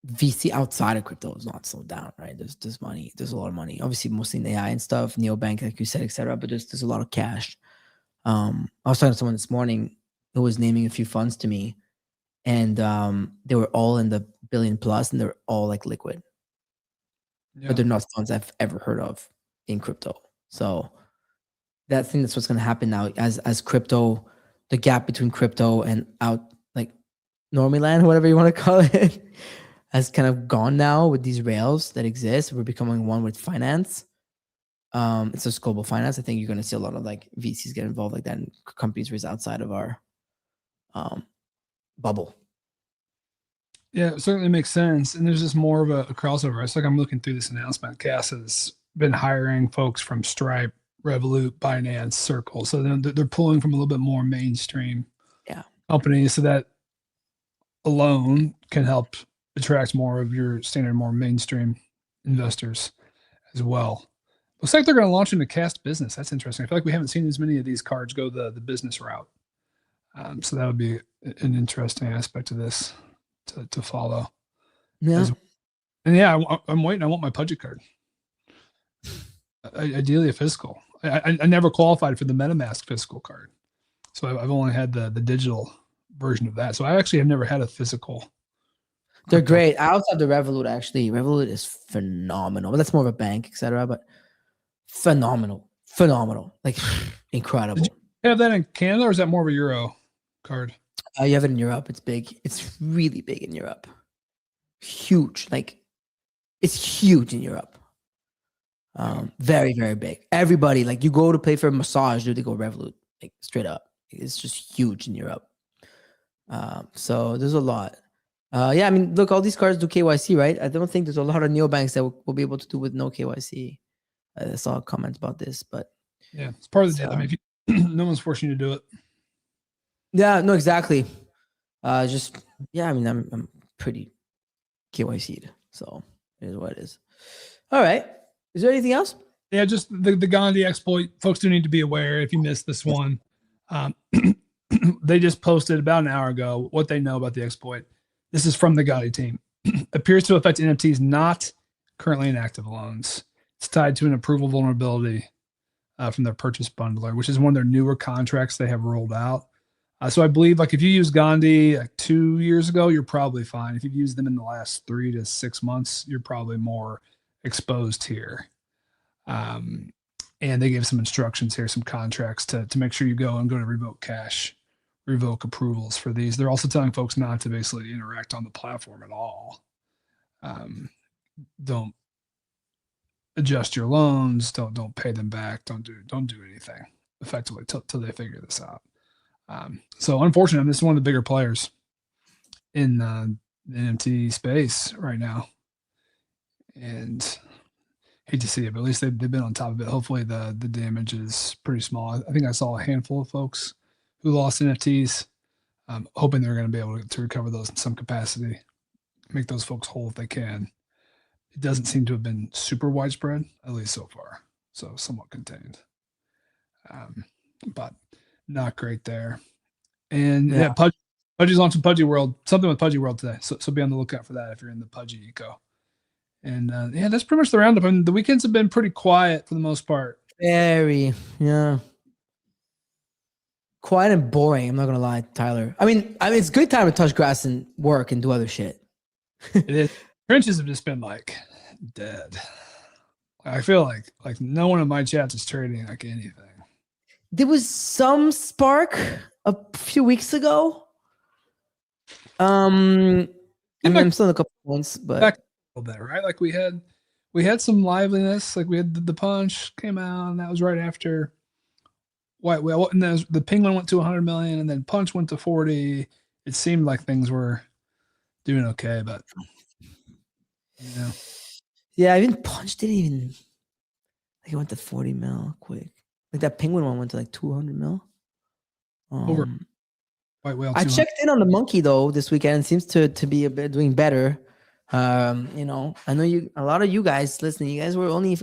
VC outside of crypto is not slowed down, right? There's money. There's a lot of money. Obviously, mostly in AI and stuff, neobank, like you said, etc. But there's a lot of cash. I was talking to someone this morning who was naming a few funds to me, and they were all in the billion plus, and they're all like liquid. Yeah. But they're not funds I've ever heard of in crypto. So that's what's going to happen now as crypto, the gap between crypto and out like normie land, whatever you want to call it, has kind of gone now with these rails that exist. We're becoming one with finance. It's just global finance. I think you're going to see a lot of like VCs get involved like that, and companies raise outside of our bubble. Yeah, it certainly makes sense. And there's just more of a crossover. It's like I'm looking through this announcement. Cass has been hiring folks from Stripe, Revolut, Binance, Circle. So they're pulling from a little bit more mainstream companies. So that alone can help attract more of your standard, more mainstream investors as well. Looks like they're going to launch into Cast Business. That's interesting. I feel like we haven't seen as many of these cards go the business route. So that would be an interesting aspect of this to follow. Yeah. And yeah, I'm waiting. I want my Pudgy card. Ideally a physical. I never qualified for the MetaMask physical card. So I've only had the digital version of that. So I actually have never had a physical. They're great. I also have the Revolut, actually. Revolut is phenomenal. But that's more of a bank, etc. But phenomenal. Like incredible. Did you have that in Canada, or is that more of a Euro card? You have it in Europe. It's big. It's really big in Europe. Huge. Like it's huge in Europe. Very, very big. Everybody, like you go to pay for a massage, dude, they go Revolut, like straight up. It's just huge in Europe. So there's a lot. Yeah, I mean, look, all these cards do KYC, right? I don't think there's a lot of neobanks that will be able to do with no KYC. I saw comments about this, but yeah, it's part of the deal. I mean, if you, no one's forcing you to do it. Yeah, no, exactly. Just yeah, I mean, I'm pretty KYC'd, so it is what it is. All right. Is there anything else? Yeah, just the Gandhi exploit. Folks do need to be aware if you missed this one. They just posted about an hour ago what they know about the exploit. This is from the Gandhi team. Appears to affect NFTs not currently in active loans. It's tied to an approval vulnerability from their purchase bundler, which is one of their newer contracts they have rolled out. So I believe like if you use Gandhi like 2 years ago, you're probably fine. If you've used them in the last 3 to 6 months, you're probably more exposed here. And they gave some instructions here, some contracts to make sure you go to revoke cache, revoke approvals for these. They're also telling folks not to basically interact on the platform at all. Don't adjust your loans. Don't pay them back. Don't do anything effectively till they figure this out. So unfortunately, this is one of the bigger players in the NFT space right now, and hate to see it, but at least they've been on top of it. Hopefully the damage is pretty small. I think I saw a handful of folks who lost NFTs, hoping they're going to be able to recover those in some capacity, make those folks whole if they can. It doesn't seem to have been super widespread, at least so far. So somewhat contained, but not great there. And yeah, Pudgy's launching Pudgy World, something with Pudgy World today. So be on the lookout for that if you're in the Pudgy eco. And yeah, that's pretty much the roundup. I mean, the weekends have been pretty quiet for the most part. Very, yeah. Quiet and boring. I'm not gonna lie, Tyler. I mean, it's a good time to touch grass and work and do other shit. It is. Trenches have just been like dead. I feel like no one in my chats is trading like anything. There was some spark a few weeks ago. And I'm still in a couple points, but back a little bit, right? Like we had some liveliness. Like we had the punch came out, and that was right after White Whale. And then the Penguin went to 100 million, and then Punch went to 40. It seemed like things were doing okay, but Yeah, even Punch didn't even like it went to 40 mil quick. Like that Penguin one went to like 200 mil. Over White Whale. I 200. checked in on the Monkey though this weekend. It seems to be doing better. You know, I know a lot of you guys listening. You guys were only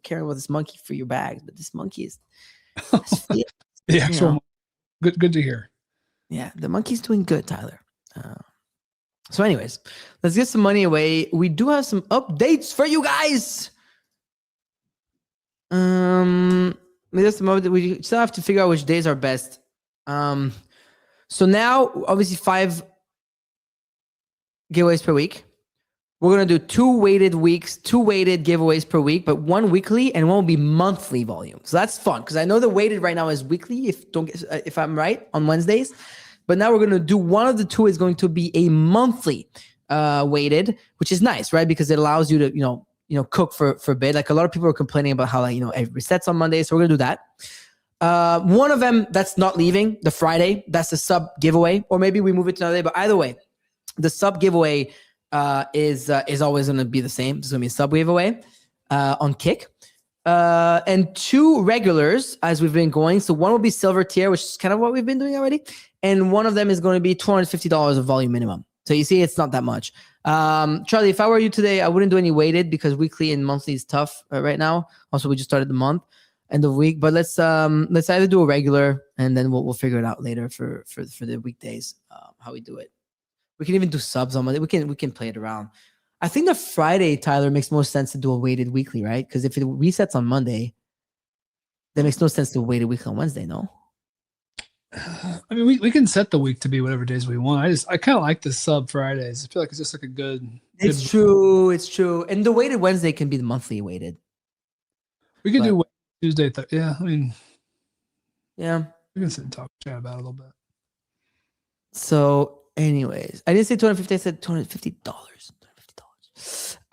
caring about this Monkey for your bags, but this Monkey is The actual good to hear. Yeah, the Monkey's doing good, Tyler. So, anyways, let's get some money away. We do have some updates for you guys. We still have to figure out which days are best. So now, obviously, 5 giveaways per week. We're gonna do 2 weighted giveaways per week, but 1 weekly and 1 will be monthly volume. So that's fun because I know the weighted right now is weekly. If I'm right on Wednesdays, but now we're gonna do one of the 2 is going to be a monthly weighted, which is nice, right? Because it allows you to cook for a bit. Like a lot of people are complaining about how it resets on Monday, so we're gonna do that. One of them that's not leaving, the Friday, that's the sub giveaway, or maybe we move it to another day. But either way, the sub giveaway is always going to be the same. It's going to be a sub giveaway on Kick, and 2 regulars as we've been going. So 1 will be silver tier, which is kind of what we've been doing already, and 1 of them is going to be $250 of volume minimum. So you see, it's not that much. Charlie, if I were you today, I wouldn't do any weighted because weekly and monthly is tough right now. Also, we just started the month and the week, but let's either do a regular and then we'll figure it out later for the weekdays how we do it. We can even do subs on Monday. We can play it around. I think the Friday, Tyler, makes most sense to do a weighted weekly, right? Because if it resets on Monday, that makes no sense to wait a week on Wednesday, no? I mean, we can set the week to be whatever days we want. I kind of like the sub Fridays. I feel like it's just like a good. It's true. And the weighted Wednesday can be the monthly weighted. We could do Tuesday. Yeah, I mean, yeah, we can sit and chat about it a little bit. So, anyways, I didn't say $250. I said $250.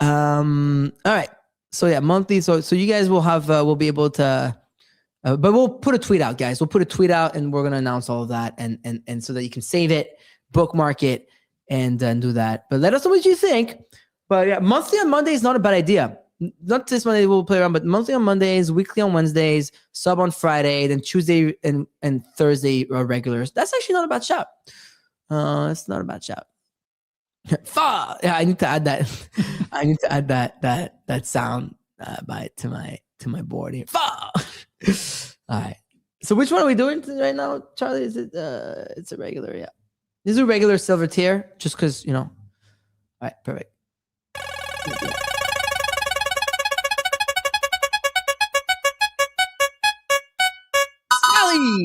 $250. All right. So yeah, monthly. So you guys will have we'll be able to. But we'll put a tweet out, guys. We'll put a tweet out, and we're gonna announce all of that, and so that you can save it, bookmark it, and do that. But let us know what you think. But yeah, monthly on Monday is not a bad idea. Not this Monday we'll play around, but monthly on Mondays, weekly on Wednesdays, sub on Friday, then Tuesday and Thursday are regulars. That's actually not a bad shot. It's not a bad shot. Yeah, I need to add that. I need to add that sound to my board here. All right. So which one are we doing right now, Charlie? Is it it's a regular, yeah. This is a regular silver tier, just because, All right, perfect. Sally!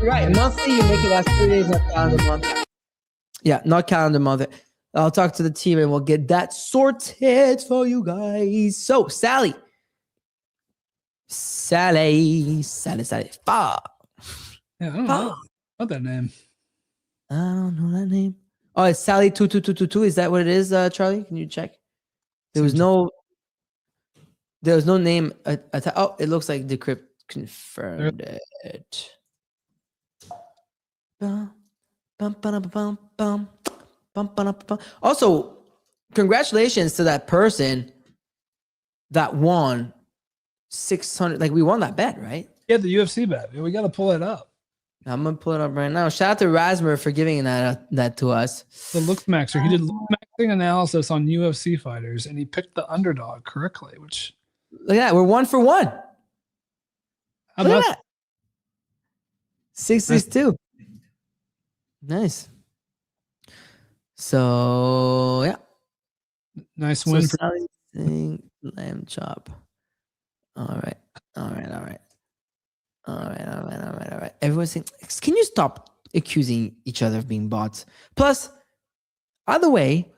Right, monthly, you make it last 3 days, not calendar month. Yeah, not calendar month. I'll talk to the team and we'll get that sorted for you guys. So, Sally. Sally. Yeah, I don't know about that name. I don't know that name. Oh, it's Sally 22222. Is that what it is, Charlie? Can you check? There was no name. Oh, it looks like Decrypt confirmed it. Also, congratulations to that person that won 600. Like, we won that bet, right? Yeah, the UFC bet. We got to pull it up. I'm gonna pull it up right now. Shout out to Rasmer for giving that to us. The Look Maxer. He did look maxing analysis on UFC fighters, and he picked the underdog correctly. Which look at that, we're 1 for 1. How Look about at that. 662. Nice. So yeah, nice win for lamb chop. All right. Everyone's saying, can you stop accusing each other of being bots? Plus, either way,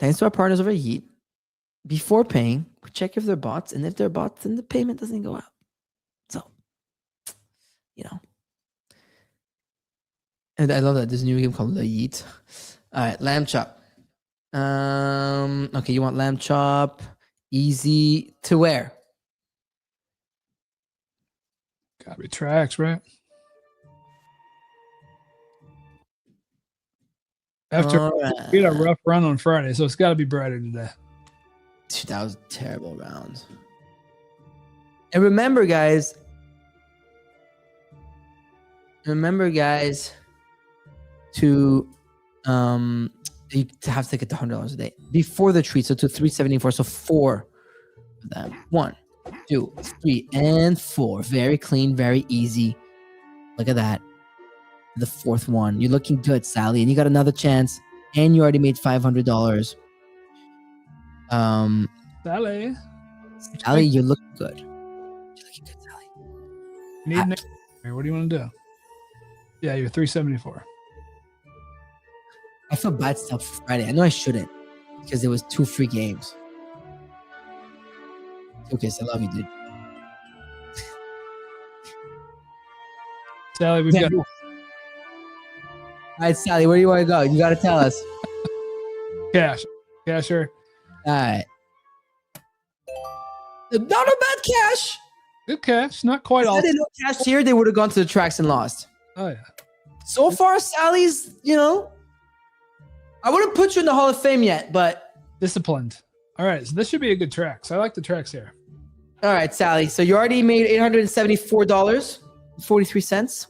thanks to our partners over at Yeet, before paying, we check if they're bots, and if they're bots, then the payment doesn't go out. So, And I love that there's a new game called the Yeet. All right, lamb chop. Okay, you want lamb chop? Easy to wear. Gotta be tracks, right? After we had a Alright. rough run on Friday, so it's got to be brighter today. Dude, that was a terrible round. And remember, guys, to you have to get the $100 a day before the treat. So to 374. So 4 of them. 1, 2, 3, and 4. Very clean, very easy. Look at that. The 4th one. You're looking good, Sally, and you got another chance. And you already made $500. Sally, Sally, you're looking good. You're looking good, Sally. need an here. What do you want to do? Yeah, you're 374. I feel bad stuff for Friday. I know I shouldn't because there was 2 free games. Okay, so I love you, dude. Sally, we've got All right, Sally, where do you want to go? You got to tell us. cash. Casher. All right. Not a bad cash. Good cash. Not quite If all. I didn't know cash here, they would have gone to the tracks and lost. Oh, yeah. So far, Sally's, I wouldn't put you in the Hall of Fame yet, but Disciplined. All right. So this should be a good track. So I like the tracks here. all right, Sally. So you already made $874.43.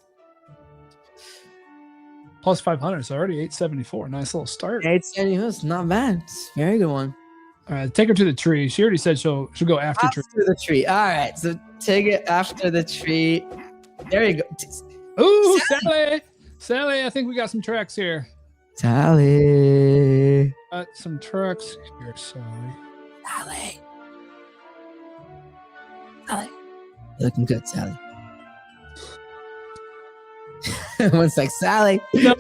Plus 500. So already 874. Nice little start. It's not bad. It's a very good one. All right. Take her to the tree. She already said she'll go after tree. After the tree. All right. So take it after the tree. There you go. Ooh, Sally. Sally, I think we got some tracks here. Sally. Got some tracks here, Sally. Sally. Sally. You're looking good, Sally. Everyone's like, Sally. No,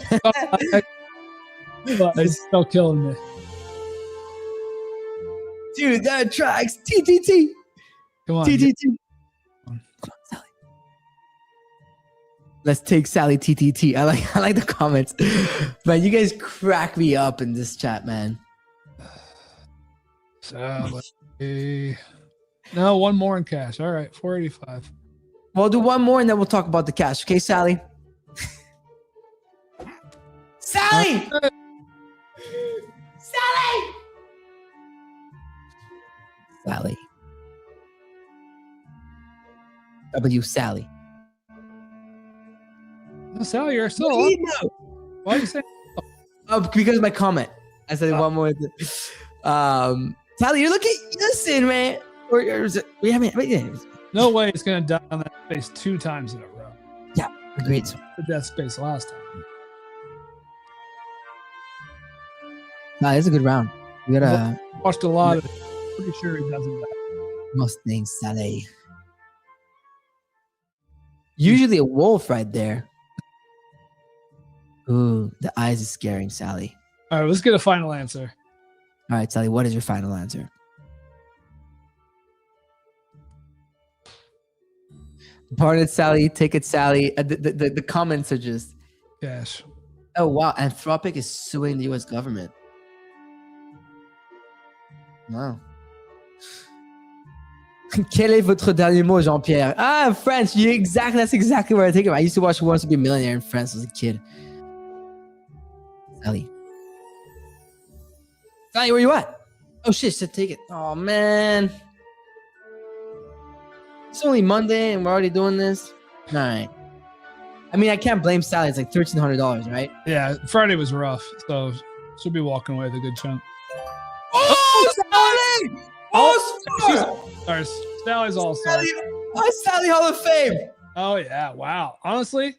it's still killing me. Dude, that tracks. TTT. Come on. TTT. Come on, Sally. Let's take Sally TTT. I like the comments. Man, you guys crack me up in this chat, man. Sally. No, one more in cash. All right, 485. We'll do one more and then we'll talk about the cash. Okay, Sally? Sally! Sally! Sally. Sally. No, Sally, you're still What do up. you know? Why are you saying? Oh, because of my comment. I said one more. Sally, you're looking. Listen, man. Or is it? Yeah. No way it's going to die on that space 2 times in a row. Agreed. The death space last time. Nah, it's a good round. You gotta Watched a lot of it. Pretty sure he doesn't die. most things, Sally. Usually a wolf right there. Ooh, the eyes is scaring Sally. All right, let's get a final answer. All right, Sally, what is your final answer? Pardon it, Sally. Take it, Sally. The comments are just, Cash. oh, wow. Anthropic is suing the U.S. government. Wow. Quel est votre dernier mot, Jean-Pierre? Ah, France. That's exactly where I think of. I used to watch Who Wants to Be a Millionaire in France as a kid. Sally. Sally, where you at? Oh, shit. Said take it. Oh, man. It's only Monday and we're already doing this. All right. I mean, I can't blame Sally. It's like $1,300, right? Yeah, Friday was rough, so she'll be walking away with a good chunk. Oh, Sally! All-star! Sorry, Sally's all star. Sally Hall of Fame. Oh yeah, wow. Honestly,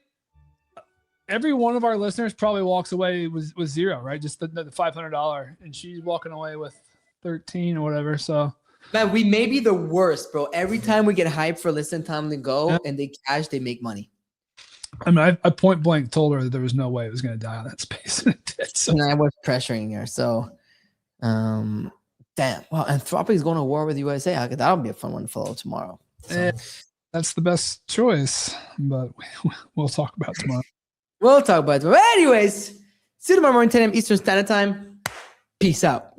every one of our listeners probably walks away with zero, right? Just the $500, and she's walking away with 13 or whatever. So Man, we may be the worst, bro. Every time we get hyped for listen time to go and they cash, they make money. I mean, I point blank told her that there was no way it was going to die on that space, and it did. So And I was pressuring her. So, damn. Well, Anthropic is going to war with USA. That'll be a fun one to follow tomorrow. So, that's the best choice, but we'll talk about it tomorrow. we'll talk about it. But anyways, see you tomorrow morning, 10 a.m. Eastern Standard Time. Peace out.